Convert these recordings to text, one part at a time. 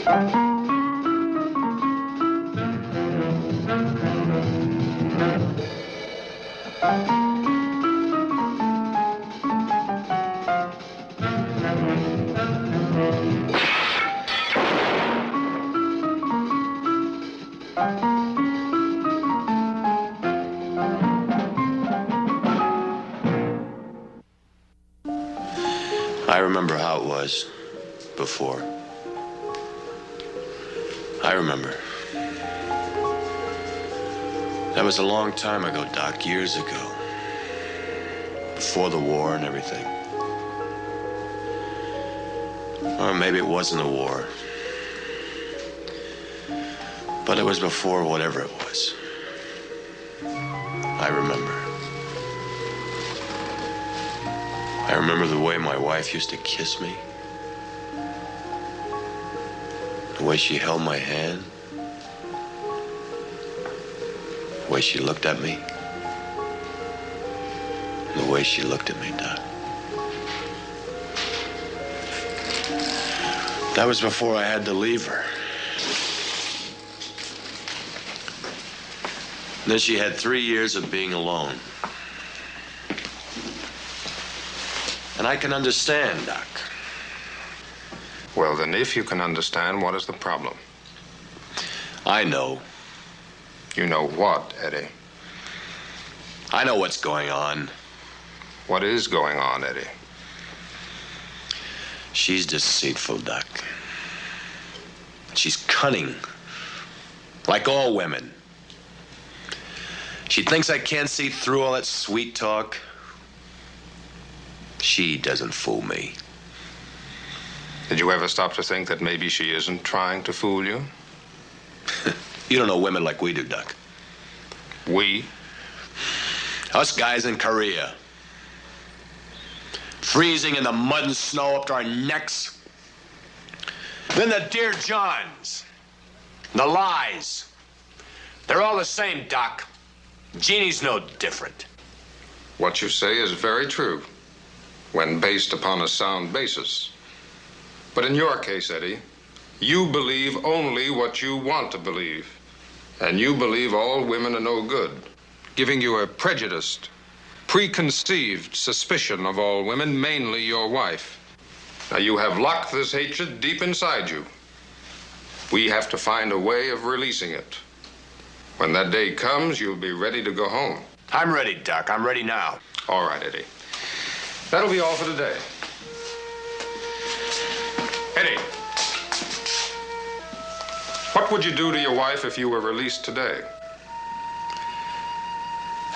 I remember how it was before. I remember. That was a long time ago, Doc, years ago. Before the war and everything. Or maybe it wasn't a war. But it was before whatever it was. I remember. I remember the way my wife used to kiss me. The way she held my hand. The way she looked at me. The way she looked at me, Doc. That was before I had to leave her. And then she had 3 years of being alone. And I can understand, Doc. Well, then, if you can understand, what is the problem? I know. You know what, Eddie? I know what's going on. What is going on, Eddie? She's deceitful, Doc. She's cunning. Like all women. She thinks I can't see through all that sweet talk. She doesn't fool me. Did you ever stop to think that maybe she isn't trying to fool you? You don't know women like we do, Doc. We? Us guys in Korea. Freezing in the mud and snow up to our necks. Then the Dear Johns. The lies. They're all the same, Doc. Jeannie's no different. What you say is very true, when based upon a sound basis. But in your case, Eddie, you believe only what you want to believe. And you believe all women are no good, giving you a prejudiced, preconceived suspicion of all women, mainly your wife. Now, you have locked this hatred deep inside you. We have to find a way of releasing it. When that day comes, you'll be ready to go home. I'm ready, Doc. I'm ready now. All right, Eddie. That'll be all for today. Eddie, what would you do to your wife if you were released today?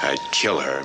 I'd kill her.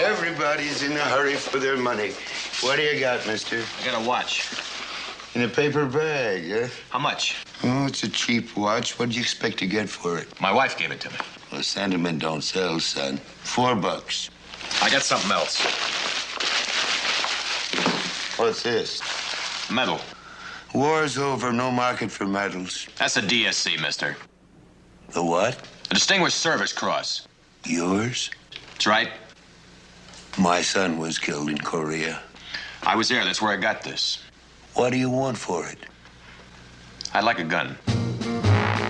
Everybody's in a hurry for their money. What do you got, mister? I got a watch. In a paper bag, huh? How much? Oh, it's a cheap watch. What do you expect to get for it? My wife gave it to me. Well, sentiment don't sell, son. $4. I got something else. What's this? Medal. War's over, no market for medals. That's a DSC, mister. The what? A Distinguished Service Cross. Yours? That's right. My son was killed in Korea. I was there. That's where I got this. What do you want for it? I'd like a gun.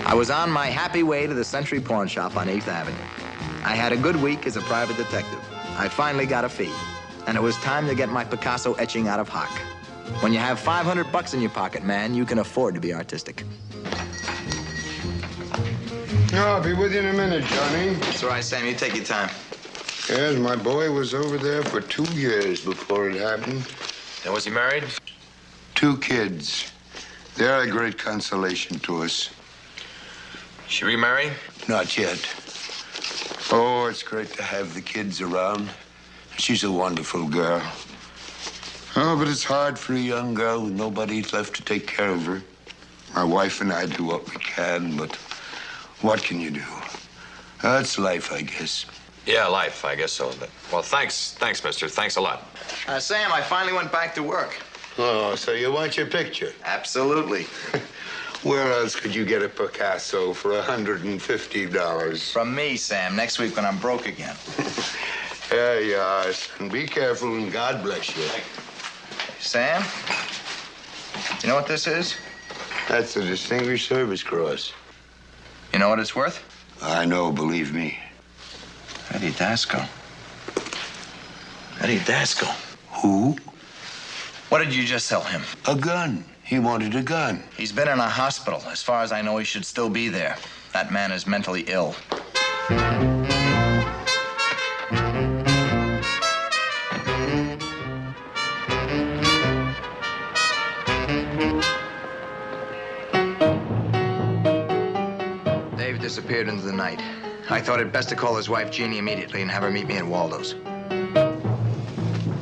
I was on my happy way to the Century Pawn Shop on 8th Avenue. I had a good week as a private detective. I finally got a fee, and it was time to get my Picasso etching out of hock. When you have $500 in your pocket, man, you can afford to be artistic. I'll be with you in a minute, Johnny. That's all right, Sam. You take your time. Yes, my boy was over there for 2 years before it happened. And was he married? 2 kids. They're a great consolation to us. She remarry? Not yet. Oh, it's great to have the kids around. She's a wonderful girl. Oh, but it's hard for a young girl with nobody left to take care of her. My wife and I do what we can, but what can you do? That's life, I guess. Yeah, life, I guess so. Well, thanks, mister. Thanks a lot. Sam, I finally went back to work. Oh, so you want your picture? Absolutely. Where else could you get a Picasso for $150? From me, Sam, next week when I'm broke again. There you are, son. Be careful and God bless you. Sam, you know what this is? That's a Distinguished Service Cross. You know what it's worth? I know, believe me. Eddie Dasco. Eddie Dasco. Who? What did you just sell him? A gun. He wanted a gun. He's been in a hospital. As far as I know, he should still be there. That man is mentally ill. Dave disappeared into the night. I thought it best to call his wife Jeannie immediately and have her meet me at Waldo's.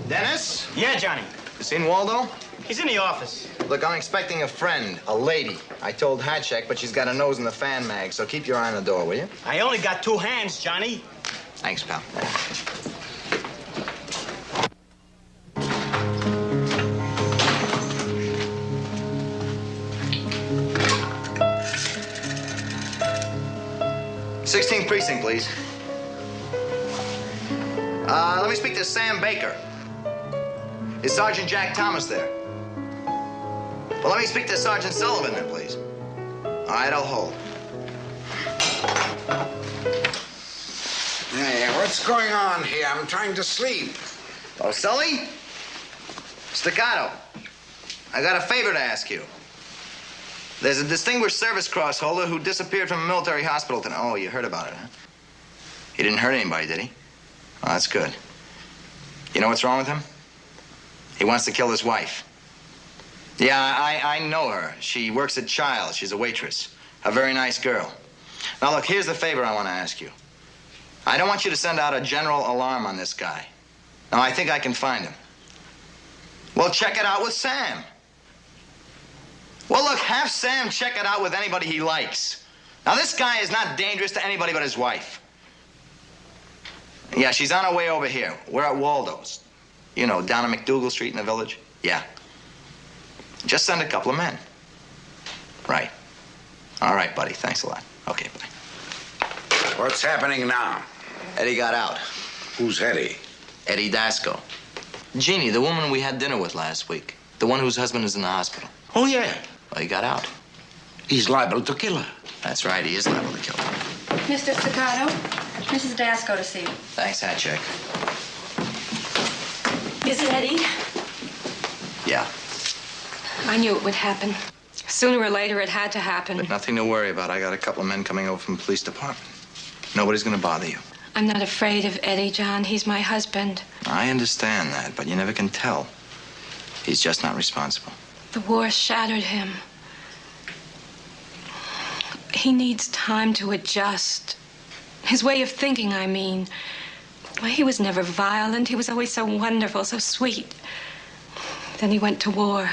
Dennis? Yeah, Johnny. You seen Waldo? He's in the office. Look, I'm expecting a friend, a lady. I told Hatchek, but she's got a nose in the fan mag, so keep your eye on the door, will you? I only got 2 hands, Johnny. Thanks, pal. '16th precinct, please. Let me speak to Sam Baker. Is Sergeant Jack Thomas there? Well, let me speak to Sergeant Sullivan then, please. All right, I'll hold. Hey, what's going on here? I'm trying to sleep. Oh, Sully? Staccato. I got a favor to ask you. There's a Distinguished Service Cross holder who disappeared from a military hospital tonight. Oh, you heard about it, huh? He didn't hurt anybody, did he? Oh, that's good. You know what's wrong with him? He wants to kill his wife. Yeah, I know her. She works at Child's. She's a waitress. A very nice girl. Now, look, here's the favor I want to ask you. I don't want you to send out a general alarm on this guy. Now, I think I can find him. Well, check it out with Sam. Well, look, have Sam check it out with anybody he likes. Now, this guy is not dangerous to anybody but his wife. Yeah, she's on her way over here. We're at Waldo's. You know, down on McDougal Street in the village. Yeah. Just send a couple of men. Right. All right, buddy. Thanks a lot. Okay, bye. What's happening now? Eddie got out. Who's Eddie? Eddie Dasco. Jeannie, the woman we had dinner with last week. The one whose husband is in the hospital. Oh, yeah. Well, he got out. He's liable to kill her. That's right. He is liable to kill her. Mr. Staccato, Mrs. Dasco to see you. Thanks, Hatchek. Is it Eddie? Yeah. I knew it would happen. Sooner or later, it had to happen. But nothing to worry about. I got a couple of men coming over from the police department. Nobody's gonna bother you. I'm not afraid of Eddie, John. He's my husband. I understand that, but you never can tell. He's just not responsible. The war shattered him. He needs time to adjust. His way of thinking, I mean. Well, he was never violent. He was always so wonderful, so sweet. Then he went to war.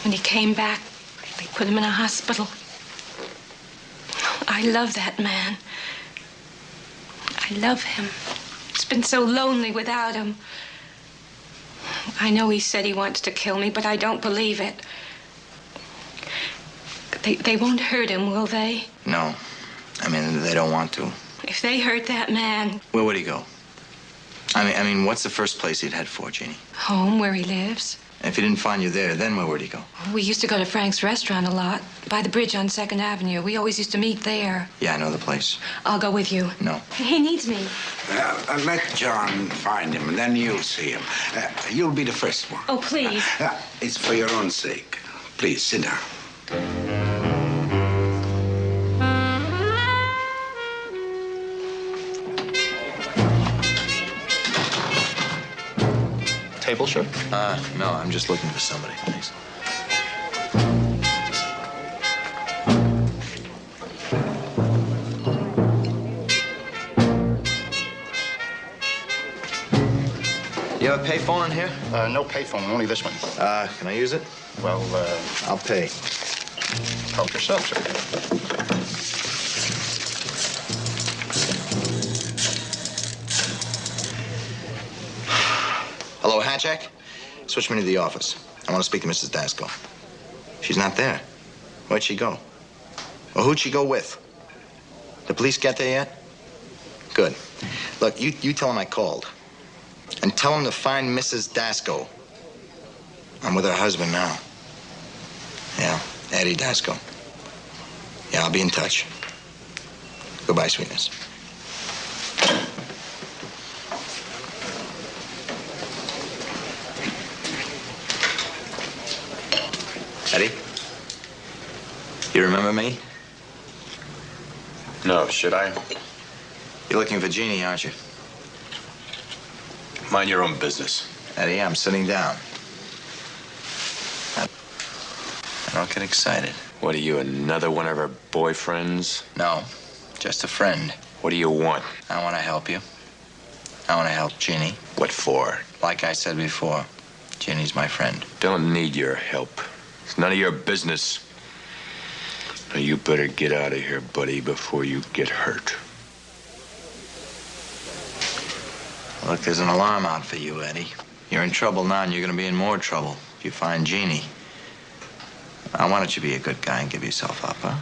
When he came back, they put him in a hospital. I love that man. I I love him. It's been so lonely without him. I know he said he wants to kill me, but I don't believe it. They won't hurt him, will they? No. I mean, they don't want to. If they hurt that man... Where would he go? I mean, what's the first place he'd head for, Jeannie? Home, where he lives. If he didn't find you there, then where would he go? We used to go to Frank's restaurant a lot, by the bridge on 2nd Avenue. We always used to meet there. Yeah, I know the place. I'll go with you. No. He needs me. Let John find him, and then you'll see him. You'll be the first one. Oh, please. It's for your own sake. Please, sit down. Table, sure. No, I'm just looking for somebody, please. You have a payphone in here? No payphone, only this one. Can I use it? Well, I'll pay. help yourself, sir. Hello, Hatchak? Switch me to the office. I want to speak to Mrs. Dasko. She's not there. Where'd she go? Well, who'd she go with? The police get there yet? Good. Look, you tell them I called. And tell them to find Mrs. Dasko. I'm with her husband now. Yeah, Eddie Dasko. Yeah, I'll be in touch. Goodbye, sweetness. Eddie? You remember me? No, should I? You're looking for Jeannie, aren't you? Mind your own business. Eddie, I'm sitting down. Don't get excited. What are you, another one of her boyfriends? No, just a friend. What do you want? I want to help you. I want to help Jeannie. What for? Like I said before, Jeannie's my friend. Don't need your help. It's none of your business. Now you better get out of here, buddy, before you get hurt. Look, there's an alarm out for you, Eddie. You're in trouble now, and you're going to be in more trouble if you find Jeannie. Now, why don't you be a good guy and give yourself up, huh?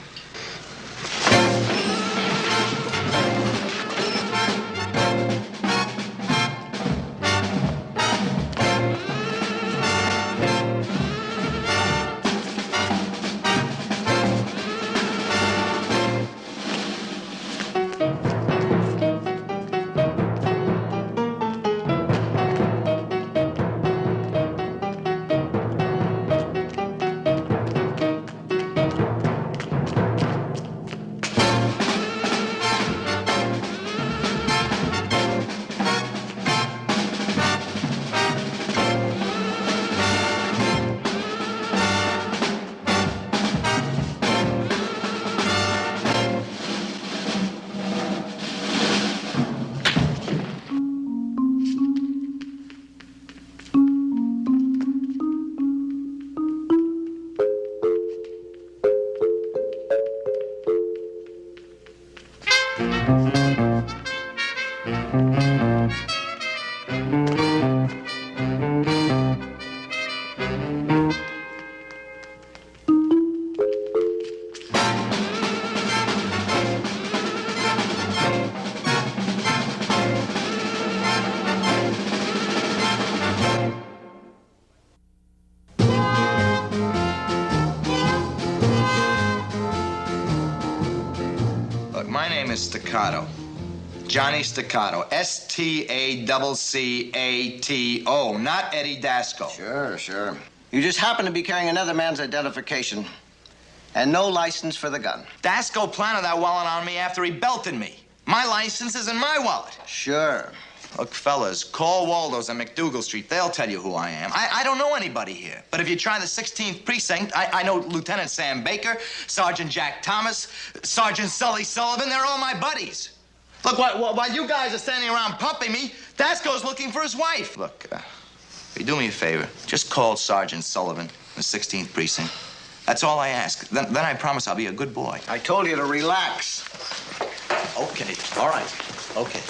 Look, my name is Staccato. Johnny Staccato. S-T-A-C-C-A-T-O. Not Eddie Dasko. Sure. You just happen to be carrying another man's identification and no license for the gun. Dasko planted that wallet on me after he belted me. My license is in my wallet. Sure. Look, fellas, call Waldo's on McDougal Street. They'll tell you who I am. I don't know anybody here. But if you try the 16th precinct, I know Lieutenant Sam Baker, Sergeant Jack Thomas, Sergeant Sully Sullivan. They're all my buddies. Look, while you guys are standing around pumping me, Dasko's looking for his wife. Look, you do me a favor. Just call Sergeant Sullivan, the 16th precinct. That's all I ask. Then I promise I'll be a good boy. I told you to relax. Okay, all right. Okay.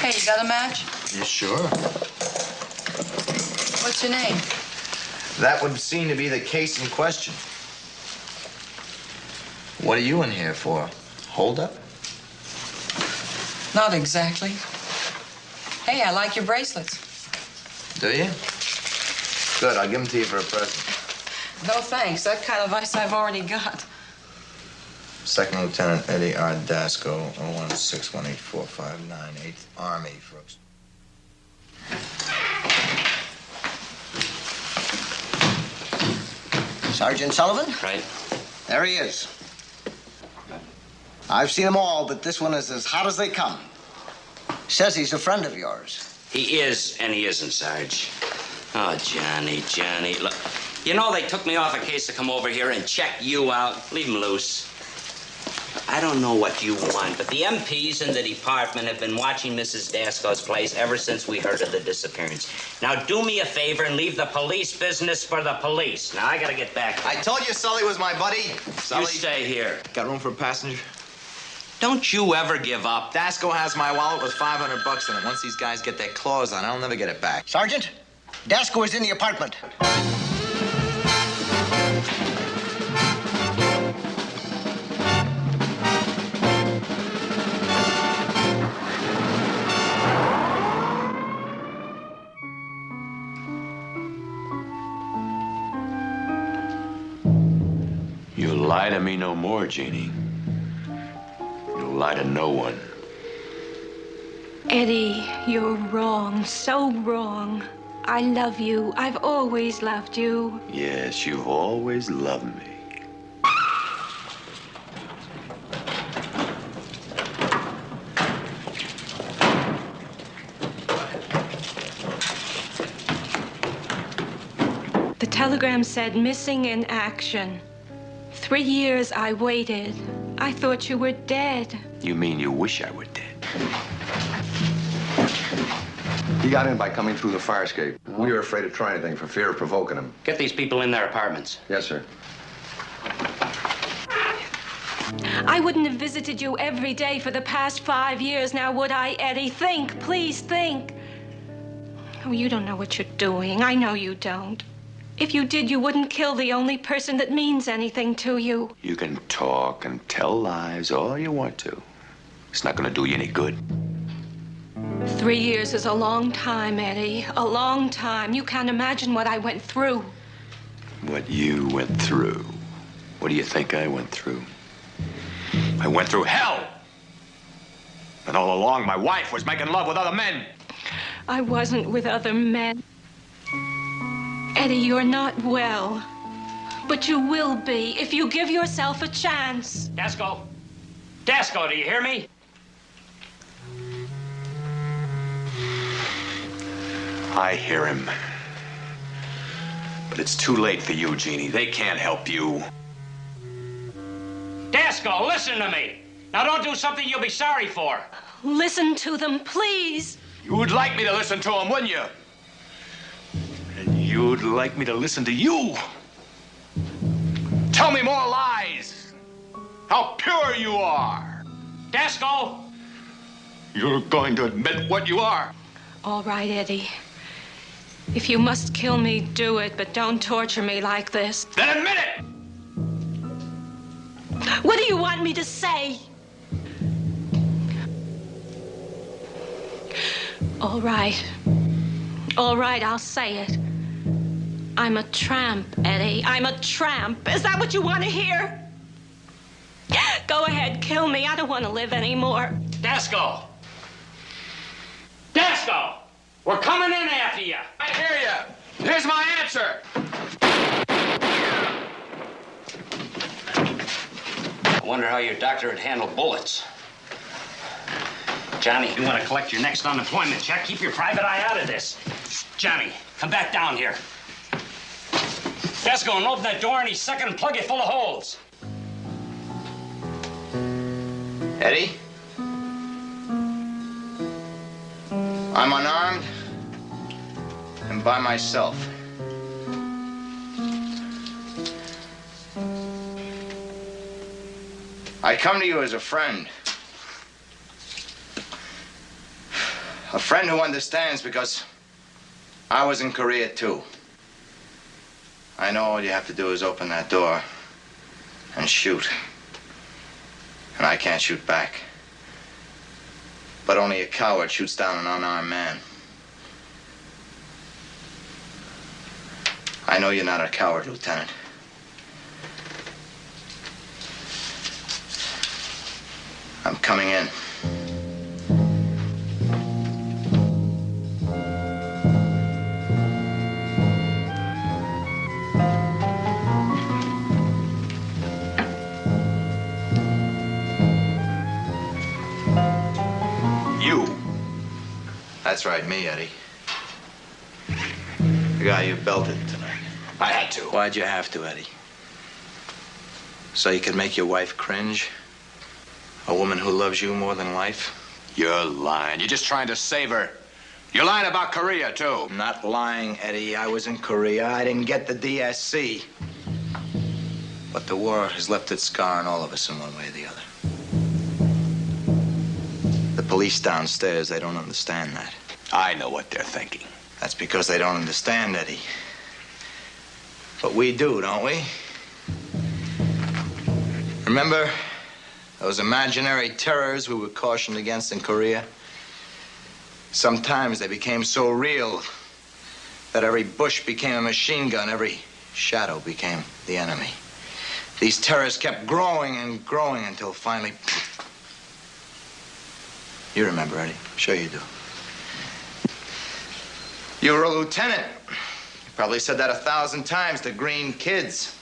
Hey, you got a match? You sure? What's your name? That would seem to be the case in question. What are you in here for? Hold up? Not exactly. Hey, I like your bracelets. Do you? Good, I'll give them to you for a present. No thanks. That kind of ice I've already got. Second Lieutenant Eddie R. Dasco, 016184598, 8th Army, folks. Sergeant Sullivan? Right. There he is. I've seen them all, but this one is as hot as they come. Says he's a friend of yours. He is and he isn't, Sarge. Oh, Johnny. Look, you know they took me off a case to come over here and check you out. Leave him loose. I don't know what you want, but the MPs in the department have been watching Mrs. Dasco's place ever since we heard of the disappearance. Now, do me a favor and leave the police business for the police. Now, I gotta get back. I told you Sully was my buddy. Sully. You stay here. Got room for a passenger? Don't you ever give up. Dasco has my wallet with $500 in it. Once these guys get their claws on, I'll never get it back. Sergeant, Dasco is in the apartment. You'll lie to me no more, Jeannie. You'll lie to no one. Eddie, you're wrong, so wrong. I love you. I've always loved you. Yes, you've always loved me. The telegram said missing in action. 3 years I waited. I thought you were dead. You mean you wish I were dead? He got in by coming through the fire escape. We were afraid to try anything for fear of provoking him. Get these people in their apartments. Yes, sir. I wouldn't have visited you every day for the past 5 years now, would I, Eddie? Think, please think. Oh, you don't know what you're doing. I know you don't. If you did, you wouldn't kill the only person that means anything to you. You can talk and tell lies all you want to. It's not gonna do you any good. 3 years is a long time, Eddie. A long time. You can't imagine what I went through. What you went through. What do you think I went through? I went through hell! And all along, my wife was making love with other men. I wasn't with other men. Eddie, you're not well. But you will be if you give yourself a chance. Dasco! Dasco, do you hear me? I hear him. But it's too late for you, Jeannie. They can't help you. Dasco, listen to me. Now don't do something you'll be sorry for. Listen to them, please. You would like me to listen to him, wouldn't you? And you'd like me to listen to you. Tell me more lies. How pure you are. Dasco! You're going to admit what you are. All right, Eddie. If you must kill me, do it, but don't torture me like this. Then admit it! What do you want me to say? All right. All right, I'll say it. I'm a tramp, Eddie. I'm a tramp. Is that what you want to hear? Go ahead, kill me. I don't want to live anymore. Dasco! Dasco! We're coming in after you. I hear you. Here's my answer. I wonder how your doctor would handle bullets. Johnny, you want to collect your next unemployment check? Keep your private eye out of this. Johnny, come back down here. Dasco, and open that door any second and plug it full of holes. Eddie? I'm unarmed and by myself. I come to you as a friend. A friend who understands because I was in Korea too. I know all you have to do is open that door and shoot. And I can't shoot back. But only a coward shoots down an unarmed man. I know you're not a coward, Lieutenant. I'm coming in. You. That's right, me, Eddie. The guy you belted tonight. I had to. Why'd you have to, Eddie? So you could make your wife cringe? A woman who loves you more than life? You're lying. You're just trying to save her. You're lying about Korea, too. I'm not lying, Eddie. I was in Korea. I didn't get the DSC. But the war has left its scar on all of us in one way or the other. The police downstairs, they don't understand that. I know what they're thinking. That's because they don't understand, Eddie. But we do, don't we? Remember those imaginary terrors we were cautioned against in Korea? Sometimes they became so real that every bush became a machine gun, every shadow became the enemy. These terrors kept growing and growing until finally... You remember, Eddie. Sure you do. You were a lieutenant. You probably said that 1,000 times to green kids.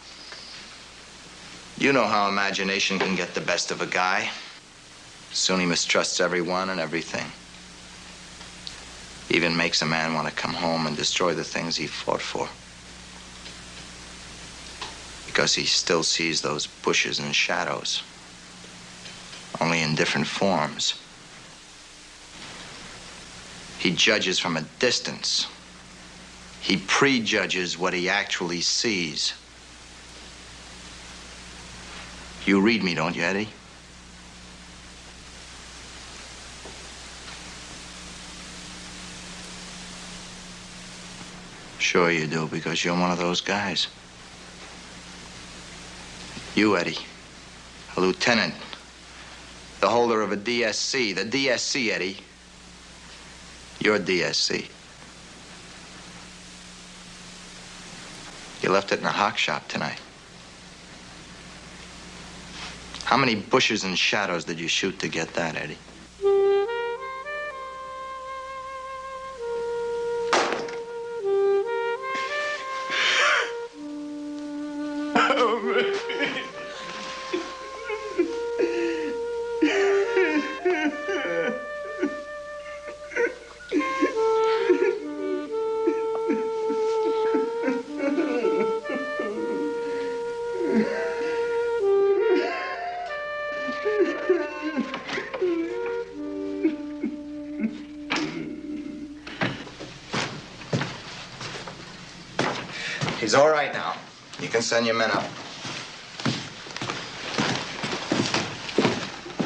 You know how imagination can get the best of a guy. Soon he mistrusts everyone and everything. Even makes a man want to come home and destroy the things he fought for. Because he still sees those bushes and shadows, only in different forms. He judges from a distance. He prejudges what he actually sees. You read me, don't you, Eddie? Sure you do, because you're one of those guys. You, Eddie, a lieutenant, the holder of a DSC. The DSC, Eddie. Your DSC. You left it in a hock shop tonight. How many bushes and shadows did you shoot to get that, Eddie? He's all right now. You can send your men up.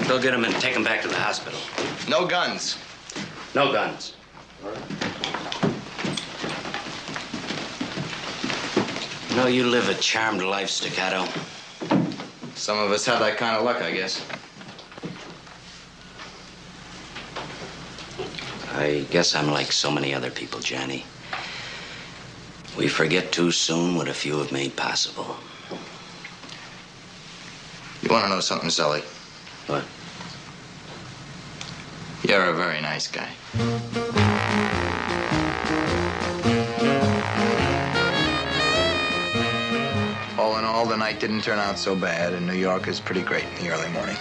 Go get him and take him back to the hospital. No guns. No guns. You know, you live a charmed life, Staccato. Some of us have that kind of luck, I guess. I guess I'm like so many other people, Johnny. We forget too soon what a few have made possible. You want to know something, Sully? What? You're a very nice guy. All in all, the night didn't turn out so bad, and New York is pretty great in the early morning.